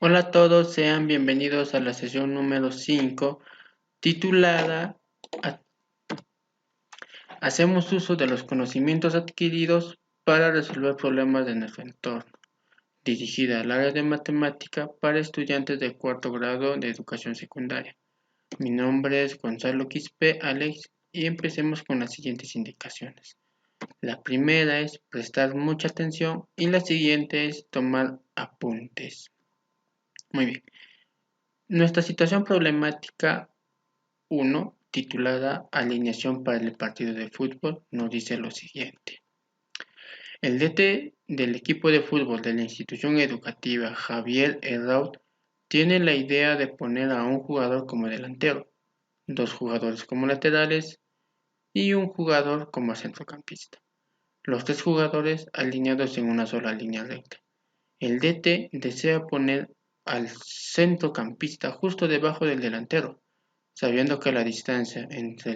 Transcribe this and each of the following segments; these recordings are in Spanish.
Hola a todos, sean bienvenidos a la sesión número 5, titulada Hacemos uso de los conocimientos adquiridos para resolver problemas de nuestro entorno, dirigida al área de matemática para estudiantes de cuarto grado de educación secundaria. Mi nombre es Gonzalo Quispe Alex y empecemos con las siguientes indicaciones. La primera es prestar mucha atención y la siguiente es tomar apuntes. Muy bien. Nuestra situación problemática 1, titulada Alineación para el partido de fútbol, nos dice lo siguiente. El DT del equipo de fútbol de la institución educativa Javier Herraut tiene la idea de poner a un jugador como delantero, dos jugadores como laterales y un jugador como centrocampista. Los tres jugadores alineados en una sola línea recta. El DT desea poner al centrocampista justo debajo del delantero, sabiendo que la distancia entre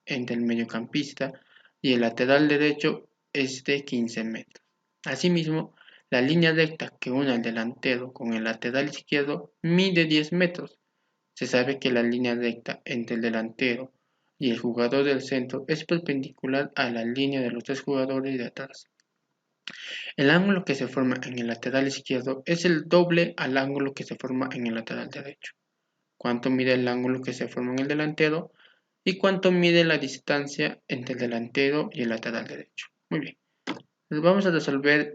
el mediocampista y el lateral derecho es de 15 metros. Asimismo, la línea recta que une al delantero con el lateral izquierdo mide 10 metros. Se sabe que la línea recta entre el delantero y el jugador del centro es perpendicular a la línea de los tres jugadores de atrás. El ángulo que se forma en el lateral izquierdo es el doble al ángulo que se forma en el lateral derecho. ¿Cuánto mide el ángulo que se forma en el delantero? ¿Y cuánto mide la distancia entre el delantero y el lateral derecho? Muy bien. Entonces vamos a resolver.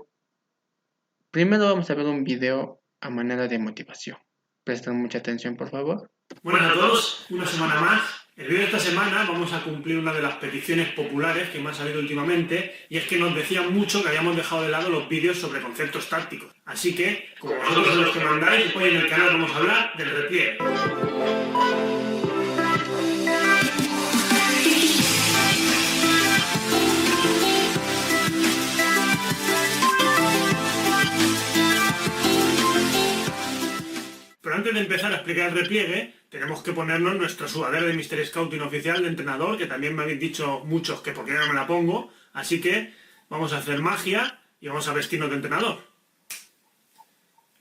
Primero vamos a ver un video a manera de motivación. Presten mucha atención, por favor. Buenas a todos, una semana más. El vídeo de esta semana vamos a cumplir una de las peticiones populares que me ha salido últimamente, y es que nos decían mucho que habíamos dejado de lado los vídeos sobre conceptos tácticos. Así que, como vosotros sois los que mandáis, hoy en el canal vamos a hablar del repliegue. Pero antes de empezar a explicar el repliegue, tenemos que ponernos nuestra sudadera de Mr. Scouting oficial de entrenador, que también me habéis dicho muchos que por qué no me la pongo, así que vamos a hacer magia y vamos a vestirnos de entrenador.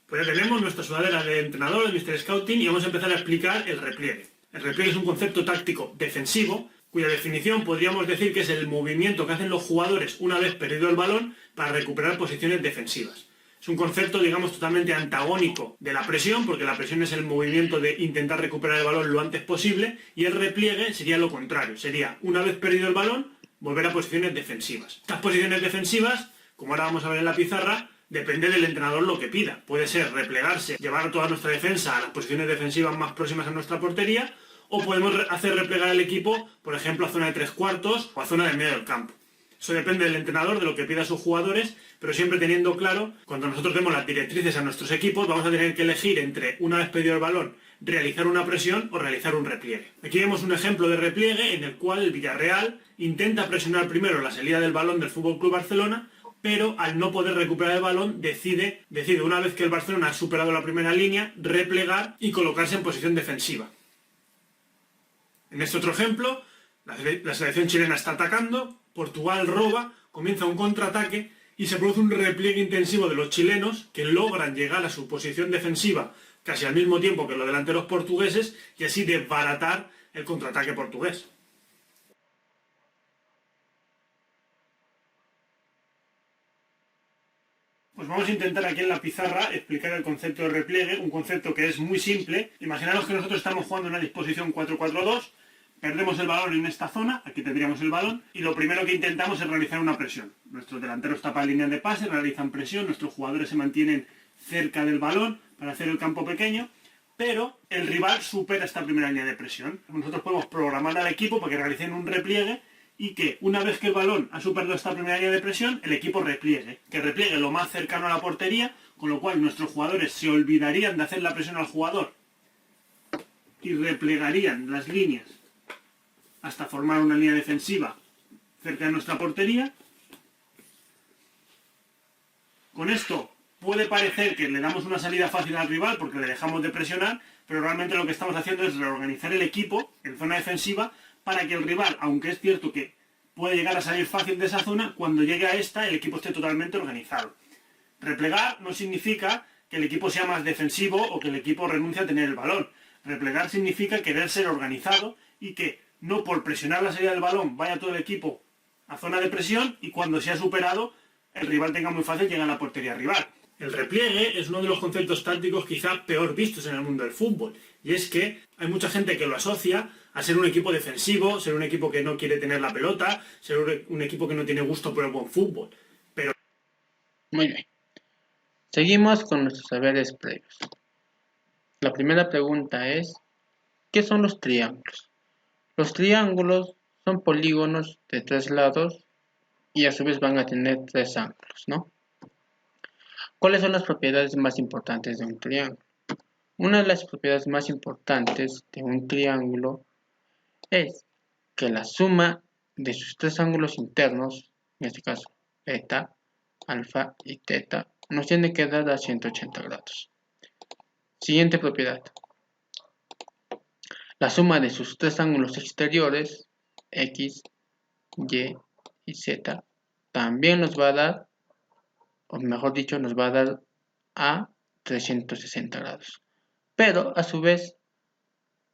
Pues ya tenemos nuestra sudadera de entrenador de Mr. Scouting y vamos a empezar a explicar el repliegue. El repliegue es un concepto táctico defensivo, cuya definición podríamos decir que es el movimiento que hacen los jugadores una vez perdido el balón para recuperar posiciones defensivas. Es un concepto, digamos, totalmente antagónico de la presión, porque la presión es el movimiento de intentar recuperar el balón lo antes posible, y el repliegue sería lo contrario, sería, una vez perdido el balón, volver a posiciones defensivas. Estas posiciones defensivas, como ahora vamos a ver en la pizarra, depende del entrenador lo que pida. Puede ser replegarse, llevar toda nuestra defensa a las posiciones defensivas más próximas a nuestra portería, o podemos hacer replegar al equipo, por ejemplo, a zona de 3/4 o a zona del medio del campo. Eso depende del entrenador, de lo que pida a sus jugadores, pero siempre teniendo claro, cuando nosotros demos las directrices a nuestros equipos, vamos a tener que elegir entre, una vez pedido el balón, realizar una presión o realizar un repliegue. Aquí vemos un ejemplo de repliegue en el cual el Villarreal intenta presionar primero la salida del balón del FC Barcelona, pero al no poder recuperar el balón decide, una vez que el Barcelona ha superado la primera línea, replegar y colocarse en posición defensiva. En este otro ejemplo, la selección chilena está atacando, Portugal roba, comienza un contraataque y se produce un repliegue intensivo de los chilenos, que logran llegar a su posición defensiva casi al mismo tiempo que los delanteros portugueses, y así desbaratar el contraataque portugués. Pues vamos a intentar aquí en la pizarra explicar el concepto de repliegue, un concepto que es muy simple. Imaginaros que nosotros estamos jugando en una disposición 4-4-2, perdemos el balón en esta zona, aquí tendríamos el balón, y lo primero que intentamos es realizar una presión. Nuestros delanteros tapan línea de pase, realizan presión, nuestros jugadores se mantienen cerca del balón para hacer el campo pequeño, pero el rival supera esta primera línea de presión. Nosotros podemos programar al equipo para que realicen un repliegue y que una vez que el balón ha superado esta primera línea de presión, el equipo repliegue. Que repliegue lo más cercano a la portería, con lo cual nuestros jugadores se olvidarían de hacer la presión al jugador y replegarían las líneas hasta formar una línea defensiva cerca de nuestra portería. Con esto puede parecer que le damos una salida fácil al rival porque le dejamos de presionar, pero realmente lo que estamos haciendo es reorganizar el equipo en zona defensiva para que el rival, aunque es cierto que puede llegar a salir fácil de esa zona, cuando llegue a esta el equipo esté totalmente organizado. Replegar no significa que el equipo sea más defensivo o que el equipo renuncie a tener el balón. Replegar significa querer ser organizado y que no por presionar la salida del balón vaya todo el equipo a zona de presión y cuando sea superado el rival tenga muy fácil llegar a la portería rival. El repliegue es uno de los conceptos tácticos quizá peor vistos en el mundo del fútbol, y es que hay mucha gente que lo asocia a ser un equipo defensivo, ser un equipo que no quiere tener la pelota, ser un equipo que no tiene gusto por el buen fútbol. Pero... Muy bien. Seguimos con nuestros saberes previos. La primera pregunta es, ¿qué son los triángulos? Los triángulos son polígonos de 3 lados y a su vez van a tener 3 ángulos, ¿no? ¿Cuáles son las propiedades más importantes de un triángulo? Una de las propiedades más importantes de un triángulo es que la suma de sus 3 ángulos internos, en este caso beta, alfa y teta, nos tiene que dar a 180 grados. Siguiente propiedad. La suma de sus 3 ángulos exteriores, x, y y z, también nos va a dar, o mejor dicho, nos va a dar a 360 grados. Pero, a su vez,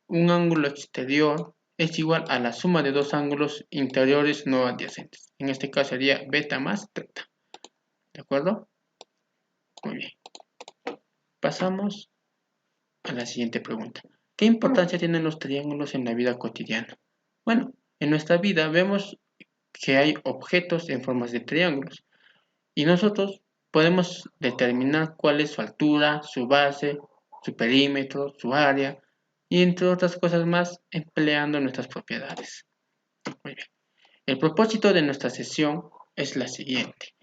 un ángulo exterior es igual a la suma de 2 ángulos interiores no adyacentes. En este caso sería beta más teta. ¿De acuerdo? Muy bien. Pasamos a la siguiente pregunta. ¿Qué importancia tienen los triángulos en la vida cotidiana? Bueno, en nuestra vida vemos que hay objetos en formas de triángulos y nosotros podemos determinar cuál es su altura, su base, su perímetro, su área y entre otras cosas más empleando nuestras propiedades. Muy bien. El propósito de nuestra sesión es la siguiente.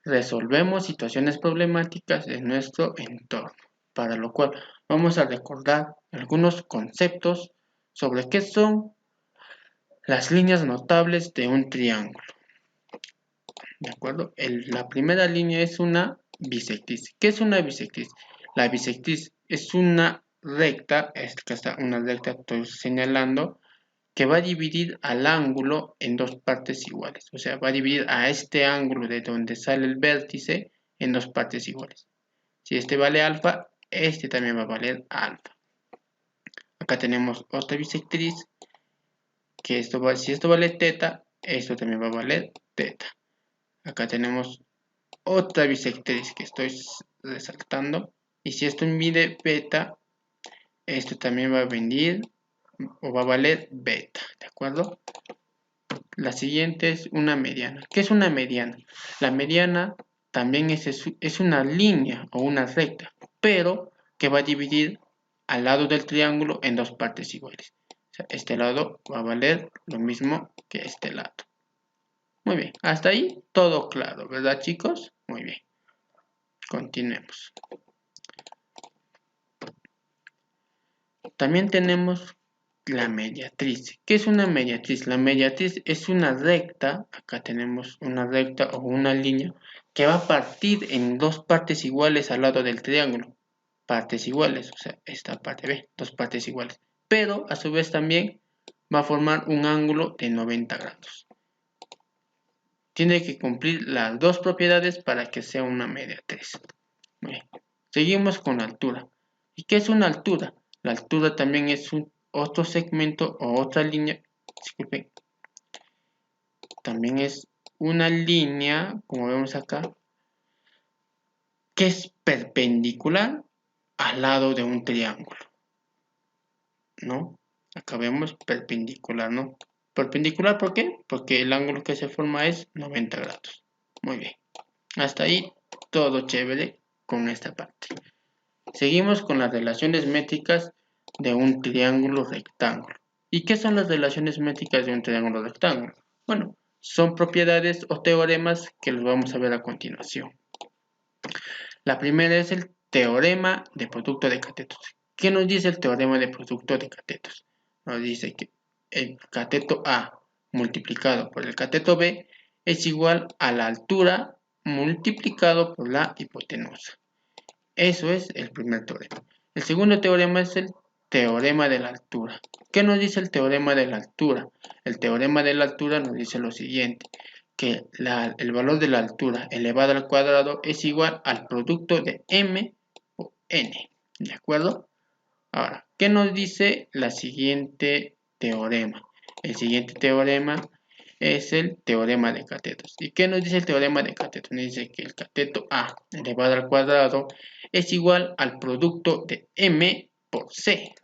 Resolvemos situaciones problemáticas de nuestro entorno, para lo cual vamos a recordar algunos conceptos sobre qué son las líneas notables de un triángulo. ¿De acuerdo? La primera línea es una bisectriz. ¿Qué es una bisectriz? La bisectriz es una recta, esta está una recta, estoy señalando, que va a dividir al ángulo en 2 partes iguales. O sea, va a dividir a este ángulo de donde sale el vértice en 2 partes iguales. Si este vale alfa, este también va a valer alfa. Acá tenemos otra bisectriz, que si esto vale teta, esto también va a valer teta. Acá tenemos otra bisectriz que estoy resaltando. Y si esto mide beta, esto también va a venir o va a valer beta. ¿De acuerdo? La siguiente es una mediana. ¿Qué es una mediana? La mediana también es una línea o una recta, pero que va a dividir al lado del triángulo en 2 partes iguales. O sea, este lado va a valer lo mismo que este lado. Muy bien, hasta ahí todo claro, ¿verdad, chicos? Muy bien. Continuemos. También tenemos la mediatriz. ¿Qué es una mediatriz? La mediatriz es una recta, acá tenemos una recta o una línea, que va a partir en 2 partes iguales al lado del triángulo. Partes iguales, o sea, esta parte B, 2 partes iguales. Pero a su vez también va a formar un ángulo de 90 grados. Tiene que cumplir las 2 propiedades para que sea una mediatriz. Bien. Seguimos con la altura. ¿Y qué es una altura? La altura también es otro segmento o otra línea. Disculpen. También es una línea, como vemos acá, que es perpendicular al lado de un triángulo. ¿No? Acá vemos perpendicular, ¿no? Perpendicular, ¿por qué? Porque el ángulo que se forma es 90 grados. Muy bien. Hasta ahí todo chévere con esta parte. Seguimos con las relaciones métricas de un triángulo rectángulo. ¿Y qué son las relaciones métricas de un triángulo rectángulo? Bueno, son propiedades o teoremas que los vamos a ver a continuación. La primera es el teorema de producto de catetos. ¿Qué nos dice el teorema de producto de catetos? Nos dice que el cateto A multiplicado por el cateto B es igual a la altura multiplicado por la hipotenusa. Eso es el primer teorema. El segundo teorema es el teorema de la altura. ¿Qué nos dice el teorema de la altura? El teorema de la altura nos dice lo siguiente, que el valor de la altura elevada al cuadrado es igual al producto de m por n. ¿De acuerdo? Ahora, ¿qué nos dice la siguiente teorema? El siguiente teorema es el teorema de catetos. ¿Y qué nos dice el teorema de catetos? Nos dice que el cateto A elevado al cuadrado es igual al producto de m por c.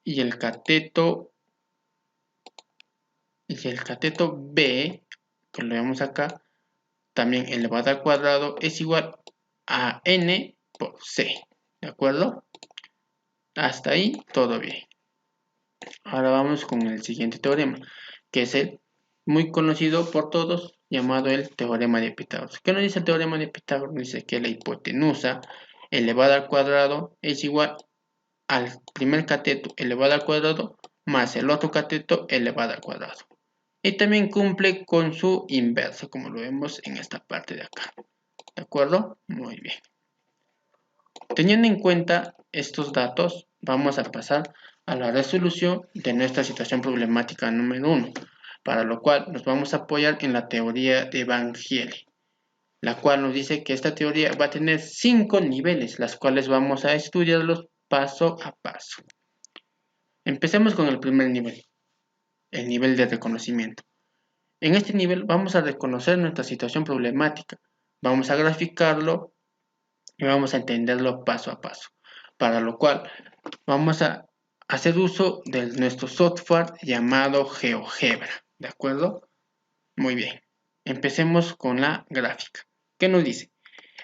Y el cateto B, que lo vemos acá, también elevado al cuadrado es igual a n por c. ¿De acuerdo? Hasta ahí todo bien. Ahora vamos con el siguiente teorema, que es el muy conocido por todos, llamado el teorema de Pitágoras. ¿Qué nos dice el teorema de Pitágoras? Dice que la hipotenusa elevada al cuadrado es igual al primer cateto elevado al cuadrado más el otro cateto elevado al cuadrado. Y también cumple con su inverso, como lo vemos en esta parte de acá. ¿De acuerdo? Muy bien. Teniendo en cuenta estos datos, vamos a pasar a la resolución de nuestra situación problemática número 1, para lo cual nos vamos a apoyar en la teoría de Van Giel, la cual nos dice que esta teoría va a tener 5 niveles, las cuales vamos a estudiarlos paso a paso. Empecemos con el primer nivel, el nivel de reconocimiento. En este nivel vamos a reconocer nuestra situación problemática, vamos a graficarlo y vamos a entenderlo paso a paso, para lo cual vamos a hacer uso de nuestro software llamado GeoGebra, ¿de acuerdo? Muy bien, empecemos con la gráfica. ¿Qué nos dice?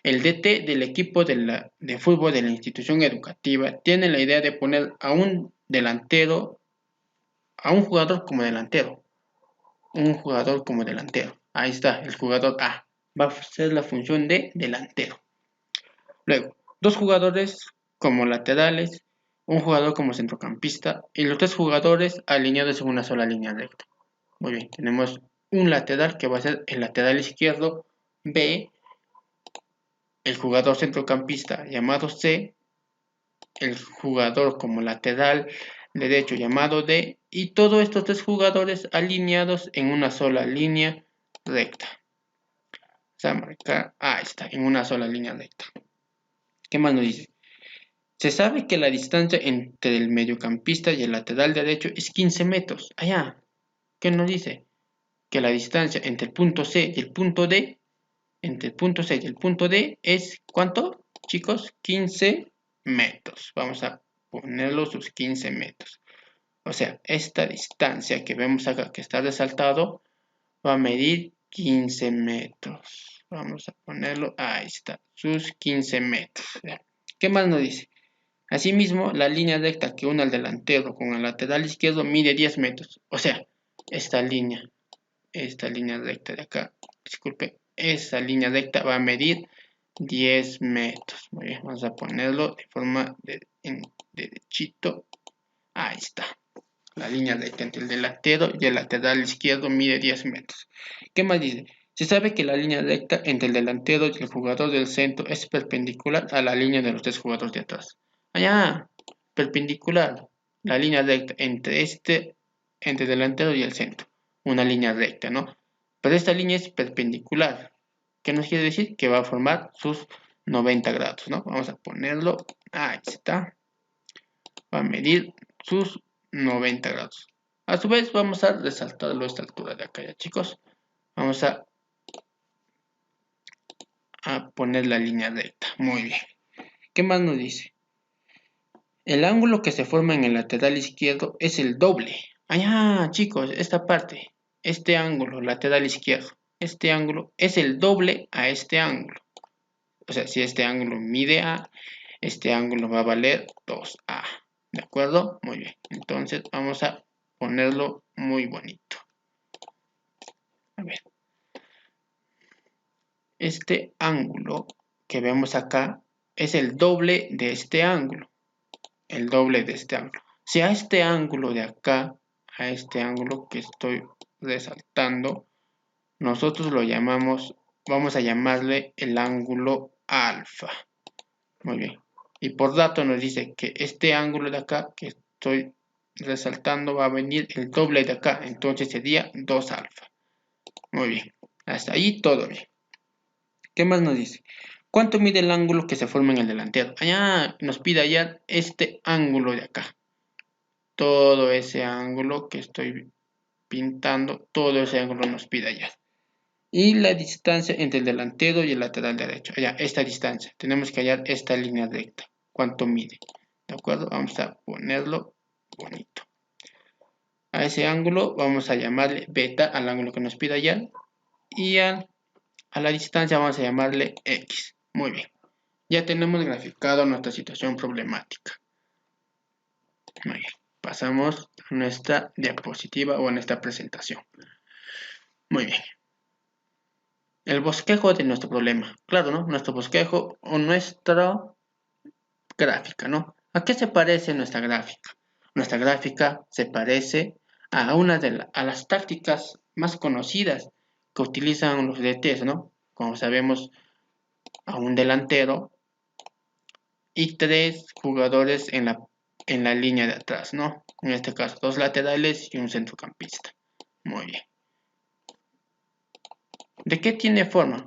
El DT del equipo de fútbol de la institución educativa tiene la idea de poner a un jugador como delantero. Ahí está, el jugador A. Va a ser la función de delantero. Luego, 2 jugadores como laterales, un jugador como centrocampista y los 3 jugadores alineados en una sola línea recta. Muy bien, tenemos un lateral que va a ser el lateral izquierdo B, el jugador centrocampista llamado C, el jugador como lateral derecho llamado D y todos estos 3 jugadores alineados en una sola línea recta. Vamos a marcar, ahí está, en una sola línea recta. ¿Qué más nos dice? Se sabe que la distancia entre el mediocampista y el lateral derecho es 15 metros. Allá, ¿qué nos dice? Que la distancia entre el punto C y el punto D, es, ¿cuánto, chicos? 15 metros. Vamos a ponerlo sus 15 metros. O sea, esta distancia que vemos acá, que está resaltado, va a medir 15 metros. Vamos a ponerlo, ahí está, sus 15 metros. ¿Qué más nos dice? Asimismo, la línea recta que une al delantero con el lateral izquierdo mide 10 metros. O sea, esta línea recta de acá, disculpe, esa línea recta va a medir 10 metros. Muy bien, vamos a ponerlo de forma derechito. Ahí está. La línea recta entre el delantero y el lateral izquierdo mide 10 metros. ¿Qué más dice? Se sabe que la línea recta entre el delantero y el jugador del centro es perpendicular a la línea de los 3 jugadores de atrás. Allá, perpendicular, la línea recta entre el delantero y el centro, una línea recta, ¿no? Pero esta línea es perpendicular, ¿qué nos quiere decir? Que va a formar sus 90 grados, ¿no? Vamos a ponerlo, ahí está, va a medir sus 90 grados. A su vez vamos a resaltarlo a esta altura de acá, ya chicos, vamos a poner la línea recta, muy bien. ¿Qué más nos dice? El ángulo que se forma en el lateral izquierdo es el doble. Allá, chicos, esta parte, este ángulo lateral izquierdo, este ángulo es el doble a este ángulo. O sea, si este ángulo mide A, este ángulo va a valer 2A. ¿De acuerdo? Muy bien. Entonces vamos a ponerlo muy bonito. A ver. Este ángulo que vemos acá es el doble de este ángulo. El doble de este ángulo. Si a este ángulo de acá, a este ángulo que estoy resaltando, nosotros lo llamamos, vamos a llamarle el ángulo alfa. Muy bien. Y por dato nos dice que este ángulo de acá que estoy resaltando va a venir el doble de acá. Entonces sería 2 alfa. Muy bien. Hasta ahí todo bien. ¿Qué más nos dice? ¿Cuánto mide el ángulo que se forma en el delantero? Allá nos pide hallar este ángulo de acá. Todo ese ángulo que estoy pintando, todo ese ángulo nos pide hallar. Y la distancia entre el delantero y el lateral derecho. Allá, esta distancia. Tenemos que hallar esta línea recta. ¿Cuánto mide? ¿De acuerdo? Vamos a ponerlo bonito. A ese ángulo vamos a llamarle beta al ángulo que nos pide hallar. Y a la distancia vamos a llamarle x. Muy bien. Ya tenemos graficado nuestra situación problemática. Muy bien. Pasamos a nuestra diapositiva o a nuestra presentación. Muy bien. El bosquejo de nuestro problema. Claro, ¿no? Nuestro bosquejo o nuestra gráfica, ¿no? ¿A qué se parece nuestra gráfica? Nuestra gráfica se parece a una de las tácticas más conocidas que utilizan los DTs, ¿no? Como sabemos, a un delantero y 3 jugadores en la línea de atrás, ¿no? En este caso, 2 laterales y un centrocampista. Muy bien. ¿De qué tiene forma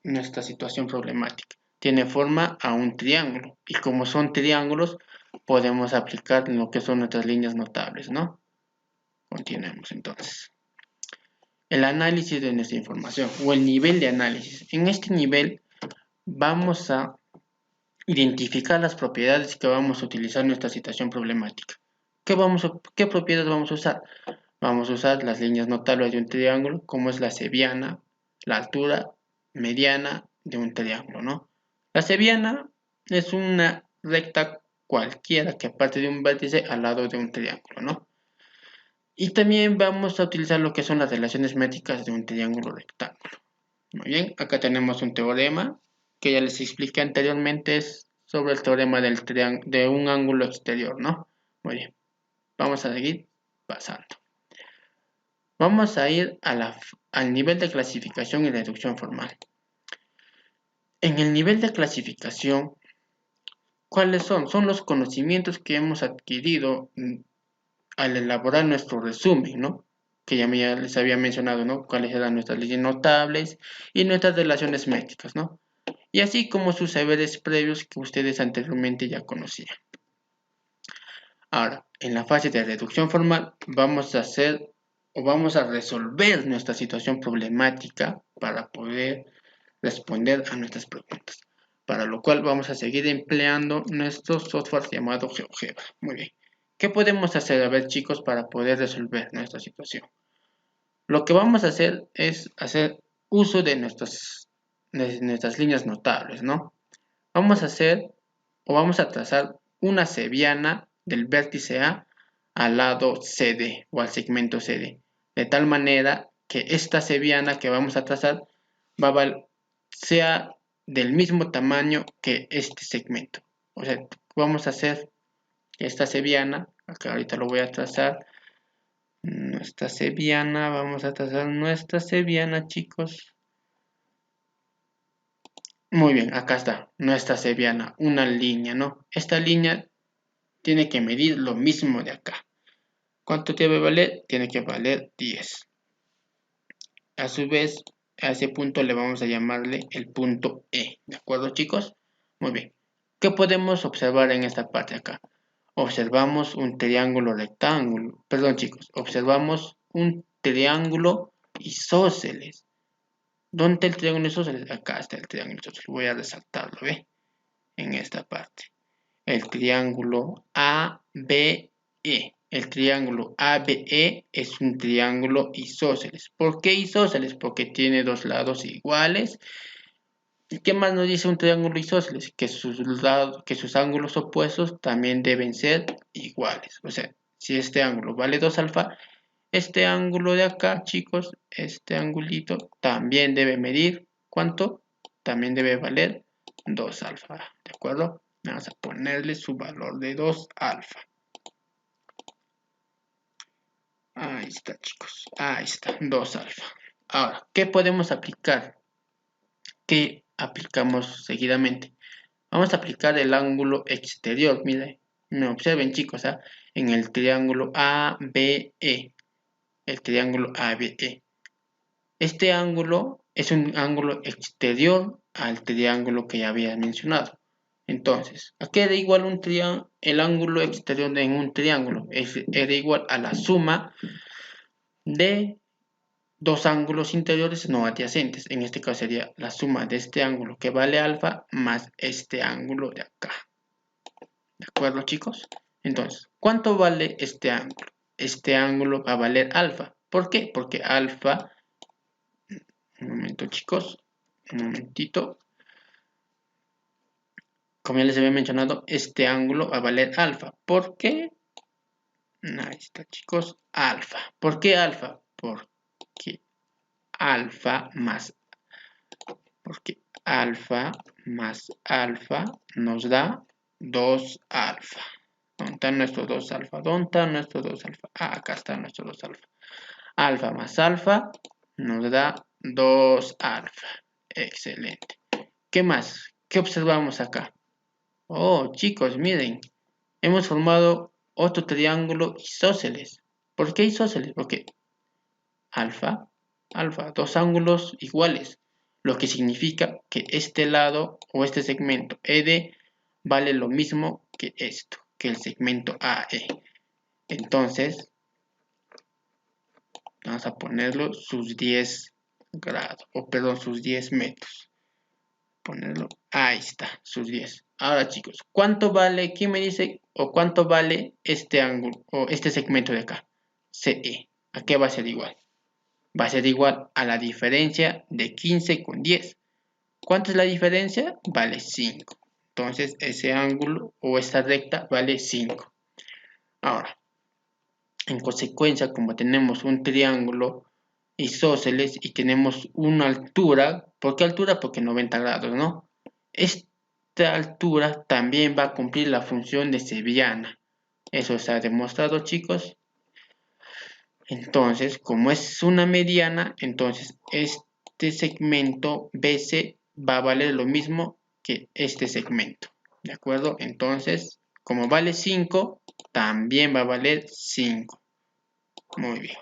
nuestra situación problemática? Tiene forma a un triángulo. Y como son triángulos, podemos aplicar lo que son nuestras líneas notables, ¿no? Continuemos entonces. El análisis de nuestra información o el nivel de análisis. En este nivel vamos a identificar las propiedades que vamos a utilizar en nuestra situación problemática. ¿Qué propiedades vamos a usar? Vamos a usar las líneas notables de un triángulo, como es la seviana, la altura mediana de un triángulo, ¿no? La seviana es una recta cualquiera que parte de un vértice al lado de un triángulo, ¿no? Y también vamos a utilizar lo que son las relaciones métricas de un triángulo rectángulo. Muy bien, acá tenemos un teorema que ya les expliqué anteriormente, es sobre el teorema de un ángulo exterior, ¿no? Muy bien, vamos a seguir pasando. Vamos a ir al nivel de clasificación y reducción formal. En el nivel de clasificación, ¿cuáles son? Son los conocimientos que hemos adquirido al elaborar nuestro resumen, ¿no? Que ya les había mencionado, ¿no? Cuáles eran nuestras leyes notables y nuestras relaciones métricas, ¿no? Y así como sus saberes previos que ustedes anteriormente ya conocían. Ahora, en la fase de reducción formal vamos a resolver nuestra situación problemática para poder responder a nuestras preguntas. Para lo cual vamos a seguir empleando nuestro software llamado GeoGebra. Muy bien. ¿Qué podemos hacer, a ver, chicos, para poder resolver nuestra situación? Lo que vamos a hacer es hacer uso de nuestras líneas notables, ¿no? Vamos a trazar una seviana del vértice A al lado CD o al segmento CD, de tal manera que esta seviana que vamos a trazar sea del mismo tamaño que este segmento. O sea, vamos a hacer esta seviana, acá ahorita lo voy a trazar, vamos a trazar nuestra seviana, chicos. Muy bien, acá está, nuestra seviana, una línea, ¿no? Esta línea tiene que medir lo mismo de acá. ¿Cuánto debe valer? Tiene que valer 10. A su vez, a ese punto le vamos a llamarle el punto E. ¿De acuerdo, chicos? Muy bien. ¿Qué podemos observar en esta parte acá? Observamos un triángulo rectángulo. Perdón, chicos. Observamos un triángulo isósceles. ¿Dónde está el triángulo isósceles? Acá está el triángulo isósceles. Voy a resaltarlo, ¿ve? En esta parte. El triángulo ABE. El triángulo ABE es un triángulo isósceles. ¿Por qué isósceles? Porque tiene dos lados iguales. ¿Y qué más nos dice un triángulo isósceles? Que sus ángulos opuestos también deben ser iguales. O sea, si este ángulo vale 2 alfa, este ángulo de acá, chicos, este angulito también debe medir, ¿cuánto? También debe valer 2 alfa, ¿de acuerdo? Vamos a ponerle su valor de 2 alfa. Ahí está, chicos. Ahí está, 2 alfa. Ahora, ¿qué podemos aplicar? ¿Qué aplicamos seguidamente? Vamos a aplicar el ángulo exterior. Miren, me observen, chicos, ¿ah? En el triángulo ABE. El triángulo ABE. Este ángulo es un ángulo exterior al triángulo que ya había mencionado. Entonces, ¿a qué era igual el ángulo exterior en un triángulo? Era igual a la suma de dos ángulos interiores no adyacentes. En este caso sería la suma de este ángulo que vale alfa más este ángulo de acá. ¿De acuerdo, chicos? Entonces, ¿cuánto vale este ángulo? Este ángulo va a valer alfa. ¿Por qué? Porque alfa, un momento, chicos, un momentito. Como ya les había mencionado, este ángulo va a valer alfa. ¿Por qué? Ahí está, chicos, alfa. ¿Por qué alfa? Porque alfa más alfa nos da 2 alfa. ¿Dónde está nuestro 2 alfa? ¿Dónde está nuestro 2 alfa? Ah, acá está nuestro 2 alfa. Alfa más alfa nos da 2 alfa. Excelente. ¿Qué más? ¿Qué observamos acá? Oh, chicos, miren. Hemos formado otro triángulo isósceles. ¿Por qué isósceles? Porque alfa, dos ángulos iguales, lo que significa que este lado o este segmento ED vale lo mismo que esto, que el segmento AE. Entonces, vamos a ponerlo sus 10 grados, o perdón, sus 10 metros. Ponerlo, ahí está, sus 10. Ahora, chicos, ¿cuánto vale? ¿Quién me dice o cuánto vale este ángulo o este segmento de acá? CE. ¿A qué va a ser igual? Va a ser igual a la diferencia de 15 con 10. ¿Cuánto es la diferencia? Vale 5. Entonces, ese ángulo o esta recta vale 5. Ahora, en consecuencia, como tenemos un triángulo isósceles y tenemos una altura, ¿por qué altura? Porque 90 grados, ¿no? Esta altura también va a cumplir la función de sevillana. Eso se ha demostrado, chicos. Entonces, como es una mediana, entonces este segmento BC va a valer lo mismo que este segmento. ¿De acuerdo? Entonces, como vale 5, también va a valer 5. Muy bien.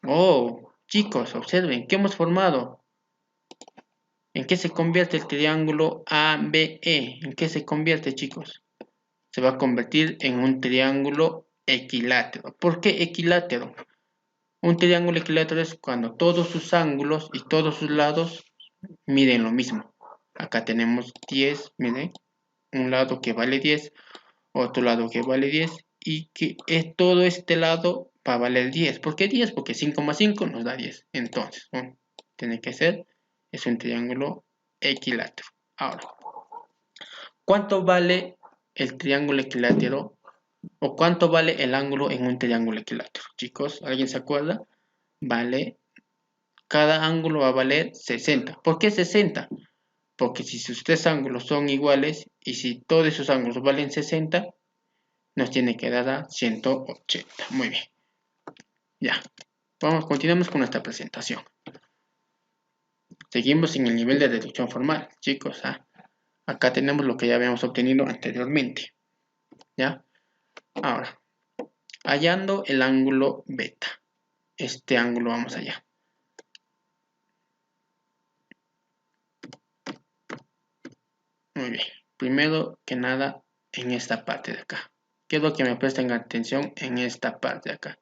Oh, chicos, observen, ¿qué hemos formado? ¿En qué se convierte el triángulo ABE? ¿En qué se convierte, chicos? Se va a convertir en un triángulo equilátero. ¿Por qué equilátero? Un triángulo equilátero es cuando todos sus ángulos y todos sus lados miden lo mismo. Acá tenemos 10, miren, un lado que vale 10, otro lado que vale 10 y que todo este lado va a valer 10. ¿Por qué 10? Porque 5 más 5 nos da 10. Entonces, bueno, tiene que ser, es un triángulo equilátero. Ahora, ¿cuánto vale el triángulo equilátero? ¿O cuánto vale el ángulo en un triángulo equilátero? Chicos, ¿alguien se acuerda? Vale, cada ángulo va a valer 60. ¿Por qué 60? Porque si sus tres ángulos son iguales y si todos esos ángulos valen 60, nos tiene que dar a 180. Muy bien. Ya. Continuamos con nuestra presentación. Seguimos en el nivel de deducción formal, chicos. Acá tenemos lo que ya habíamos obtenido anteriormente. ¿Ya? Ahora, hallando el ángulo beta. Este ángulo vamos allá. Muy bien. Primero que nada, en esta parte de acá. Quiero que me presten atención en esta parte de acá.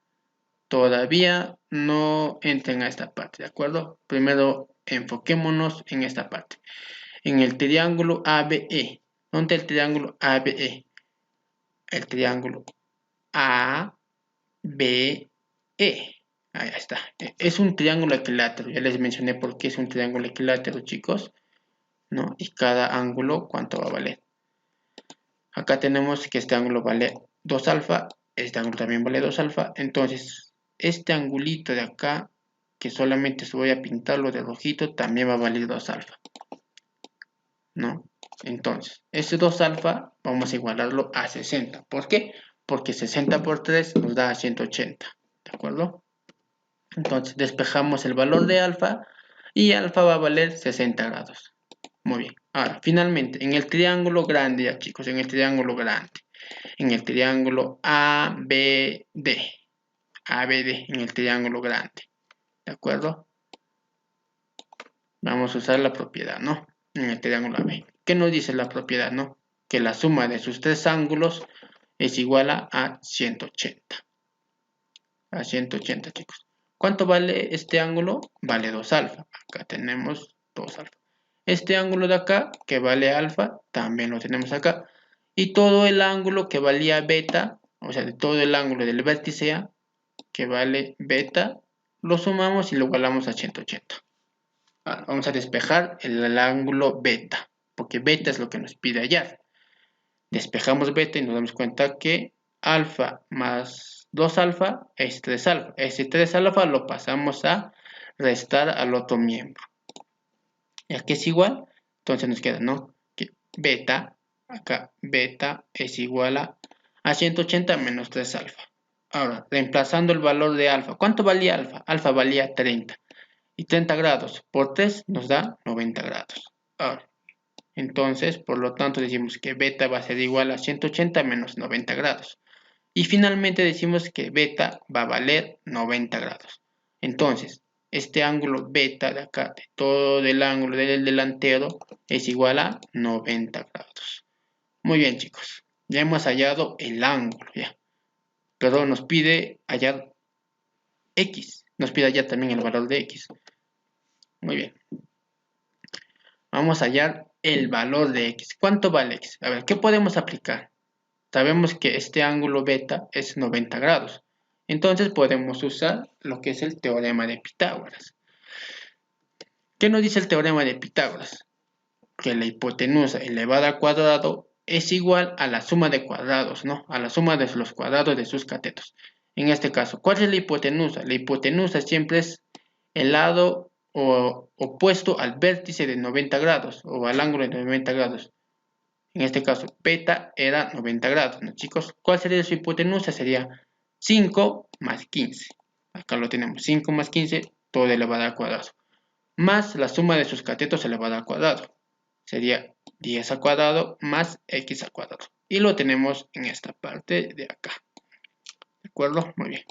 Todavía no entren a esta parte, ¿de acuerdo? Primero enfoquémonos en esta parte. En el triángulo ABE. ¿Dónde el triángulo ABE? El triángulo ABE. Ahí está. Es un triángulo equilátero. Ya les mencioné por qué es un triángulo equilátero, chicos. ¿No? Y cada ángulo, ¿cuánto va a valer? Acá tenemos que este ángulo vale 2 alfa. Este ángulo también vale 2 alfa. Entonces, este angulito de acá, que solamente voy a pintarlo de rojito, también va a valer 2 alfa. ¿No? Entonces, este 2 alfa vamos a igualarlo a 60. ¿Por qué? Porque 60 por 3 nos da 180. ¿De acuerdo? Entonces, despejamos el valor de alfa y alfa va a valer 60 grados. Muy bien. Ahora, finalmente, en el triángulo grande, ya chicos, en el triángulo grande. En el triángulo ABD, en el triángulo grande, ¿de acuerdo? Vamos a usar la propiedad, ¿no? En el triángulo AB. ¿Qué nos dice la propiedad, no? Que la suma de sus tres ángulos es igual a 180. A 180, chicos. ¿Cuánto vale este ángulo? Vale 2 alfa. Acá tenemos 2 alfa. Este ángulo de acá, que vale alfa, también lo tenemos acá. Y todo el ángulo que valía beta, o sea, de todo el ángulo del vértice A, que vale beta, lo sumamos y lo igualamos a 180. Ahora, vamos a despejar el ángulo beta, porque beta es lo que nos pide hallar. Despejamos beta y nos damos cuenta que alfa más 2 alfa es 3 alfa. Ese 3 alfa lo pasamos a restar al otro miembro. Ya que es igual, entonces nos queda, ¿no? Que beta, acá beta es igual a 180 menos 3 alfa. Ahora, reemplazando el valor de alfa. ¿Cuánto valía alfa? Alfa valía 30. Y 30 grados por 3 nos da 90 grados. Ahora, entonces, por lo tanto, decimos que beta va a ser igual a 180 menos 90 grados. Y finalmente decimos que beta va a valer 90 grados. Entonces, este ángulo beta de acá, de todo el ángulo del delantero, es igual a 90 grados. Muy bien, chicos. Ya hemos hallado el ángulo, ya. Pero nos pide hallar x. Nos pide hallar también el valor de x. Muy bien. Vamos a hallar el valor de x. ¿Cuánto vale x? A ver, ¿qué podemos aplicar? Sabemos que este ángulo beta es 90 grados. Entonces podemos usar lo que es el teorema de Pitágoras. ¿Qué nos dice el teorema de Pitágoras? Que la hipotenusa elevada al cuadrado es igual a la suma de cuadrados, ¿no? A la suma de los cuadrados de sus catetos. En este caso, ¿cuál es la hipotenusa? La hipotenusa siempre es el lado opuesto al vértice de 90 grados o al ángulo de 90 grados. En este caso, beta era 90 grados, ¿no, chicos? ¿Cuál sería su hipotenusa? Sería 5 más 15. Acá lo tenemos, 5 más 15, todo elevado al cuadrado. Más la suma de sus catetos elevado al cuadrado. Sería 10 al cuadrado más x al cuadrado. Y lo tenemos en esta parte de acá. ¿De acuerdo? Muy bien.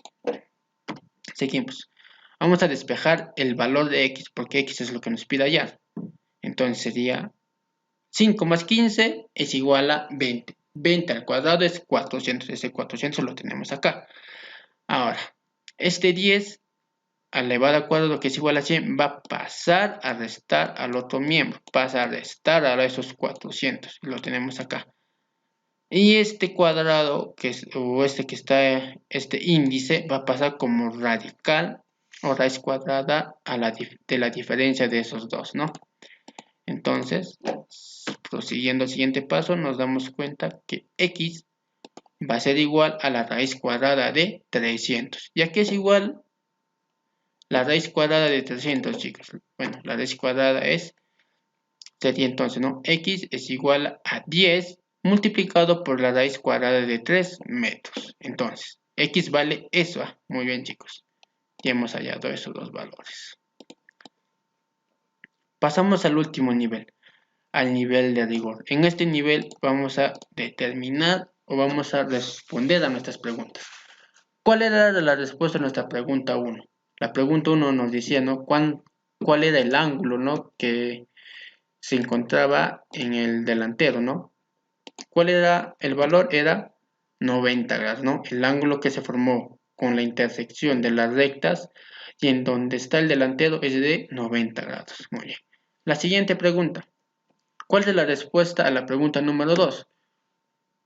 Seguimos. Vamos a despejar el valor de x, porque x es lo que nos pide hallar. Entonces sería 5 más 15 es igual a 20. 20 al cuadrado es 400. Ese 400 lo tenemos acá. Ahora, este 10 elevado al cuadrado, que es igual a 100, va a pasar a restar al otro miembro. Pasa a restar a esos 400. Lo tenemos acá. Y este cuadrado, este índice, va a pasar como radical o raíz cuadrada de la diferencia de esos dos, ¿no? Entonces, prosiguiendo al siguiente paso, nos damos cuenta que x va a ser igual a la raíz cuadrada de 300. ¿Y a qué es igual la raíz cuadrada de 300, chicos? Bueno, la raíz cuadrada sería entonces, ¿no? X es igual a 10 multiplicado por la raíz cuadrada de 3 metros. Entonces, x vale eso. Muy bien, chicos. Ya hemos hallado esos dos valores. Pasamos al último nivel, al nivel de rigor. En este nivel vamos a determinar o vamos a responder a nuestras preguntas. ¿Cuál era la respuesta a nuestra pregunta 1? La pregunta 1 nos decía, ¿no? ¿Cuál era el ángulo, ¿no? Que se encontraba en el delantero, ¿no? ¿Cuál era el valor? Era 90 grados, ¿no? El ángulo que se formó con la intersección de las rectas y en donde está el delantero es de 90 grados. Muy bien. La siguiente pregunta. ¿Cuál es la respuesta a la pregunta número 2?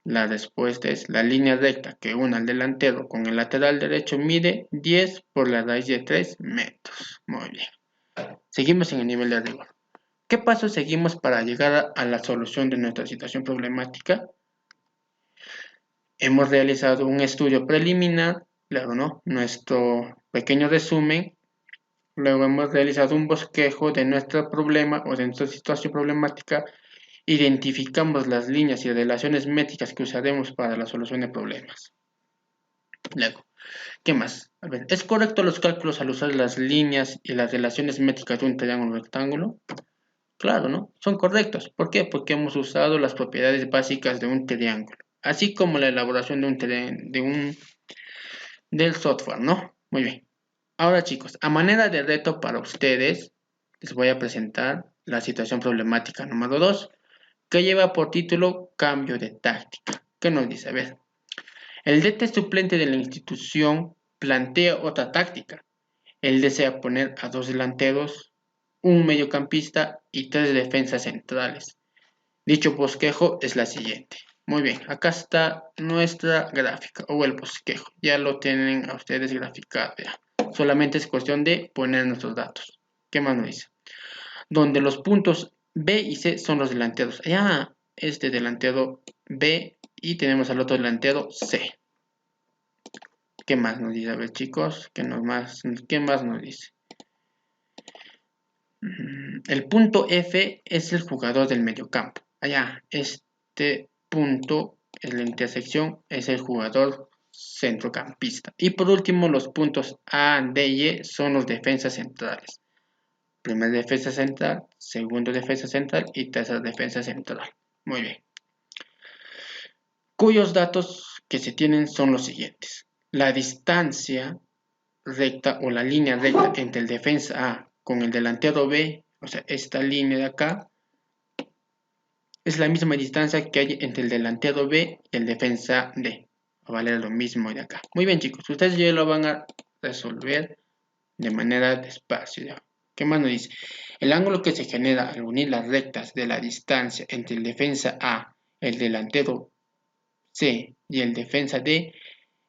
La respuesta es la línea recta que une al delantero con el lateral derecho mide 10 por la raíz de 3 metros. Muy bien. Seguimos en el nivel de rigor. ¿Qué pasos seguimos para llegar a la solución de nuestra situación problemática? Hemos realizado un estudio preliminar, claro, ¿no? Nuestro pequeño resumen. Luego hemos realizado un bosquejo de nuestro problema o de nuestra situación problemática. Identificamos las líneas y relaciones métricas que usaremos para la solución de problemas. Luego, ¿qué más? A ver, ¿es correcto los cálculos al usar las líneas y las relaciones métricas de un triángulo rectángulo? Claro, ¿no? Son correctos. ¿Por qué? Porque hemos usado las propiedades básicas de un triángulo, así como la elaboración del software, ¿no? Muy bien. Ahora, chicos, a manera de reto para ustedes, les voy a presentar la situación problemática número 2, que lleva por título Cambio de táctica. ¿Qué nos dice? A ver, el DT suplente de la institución plantea otra táctica. Él desea poner a 2 delanteros, un mediocampista y 3 defensas centrales. Dicho bosquejo es la siguiente. Muy bien, acá está nuestra gráfica o el bosquejo. Ya lo tienen a ustedes graficado ya. Solamente es cuestión de poner nuestros datos. ¿Qué más nos dice? Donde los puntos B y C son los delanteros. Ya, este delantero B y tenemos al otro delantero C. ¿Qué más nos dice? A ver, chicos, ¿qué más nos dice? El punto F es el jugador del mediocampo. Allá, este punto en la intersección es el jugador centrocampista. Y por último, los puntos A, D y E son los defensas centrales. Primer defensa central, segundo defensa central y tercer defensa central. Muy bien. Cuyos datos que se tienen son los siguientes. La distancia recta o la línea recta entre el defensa A con el delantero B, o sea, esta línea de acá, es la misma distancia que hay entre el delantero B y el defensa D. Va a valer lo mismo de acá. Muy bien, chicos, ustedes ya lo van a resolver de manera despacio. ¿Qué más nos dice? El ángulo que se genera al unir las rectas de la distancia entre el defensa A, el delantero C y el defensa D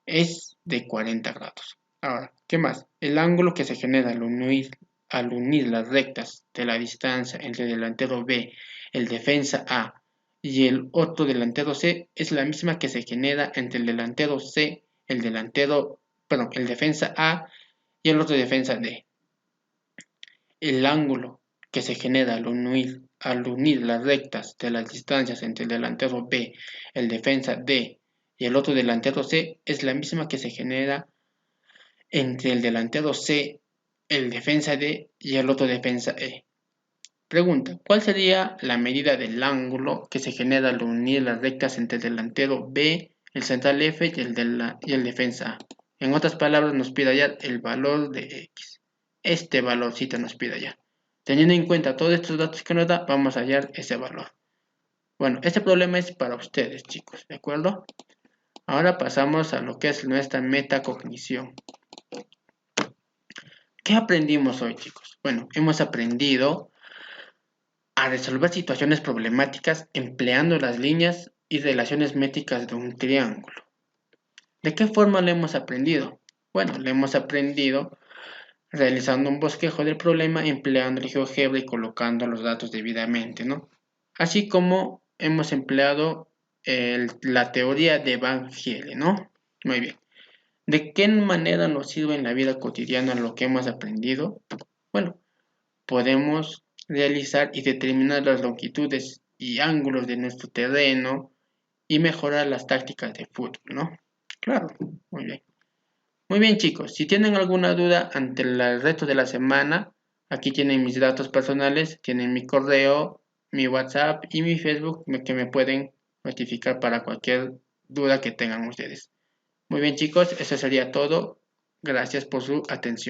es de 40 grados. Ahora, ¿qué más? El ángulo que se genera al unir las rectas de la distancia entre el delantero B, el defensa A y el otro delantero C es la misma que se genera entre el delantero C, el defensa A y el otro defensa D. El ángulo que se genera al unir las rectas de las distancias entre el delantero B, el defensa D y el otro delantero C es la misma que se genera entre el delantero C, el defensa D y el otro defensa E. Pregunta, ¿cuál sería la medida del ángulo que se genera al unir las rectas entre el delantero B, el central F y el defensa A? En otras palabras, nos pide hallar el valor de X. Este valorcito nos pide hallar. Teniendo en cuenta todos estos datos que nos da, vamos a hallar ese valor. Bueno, este problema es para ustedes, chicos, ¿de acuerdo? Ahora pasamos a lo que es nuestra metacognición. ¿Qué aprendimos hoy, chicos? Bueno, hemos aprendido a resolver situaciones problemáticas empleando las líneas y relaciones métricas de un triángulo. ¿De qué forma lo hemos aprendido? Bueno, lo hemos aprendido realizando un bosquejo del problema empleando el GeoGebra y colocando los datos debidamente, ¿no? Así como hemos empleado la teoría de Van Giel, ¿no? Muy bien. ¿De qué manera nos sirve en la vida cotidiana lo que hemos aprendido? Bueno, podemos realizar y determinar las longitudes y ángulos de nuestro terreno y mejorar las tácticas de fútbol, ¿no? Claro, muy bien. Muy bien, chicos, si tienen alguna duda ante el resto de la semana, aquí tienen mis datos personales, tienen mi correo, mi WhatsApp y mi Facebook que me pueden notificar para cualquier duda que tengan ustedes. Muy bien, chicos, eso sería todo. Gracias por su atención.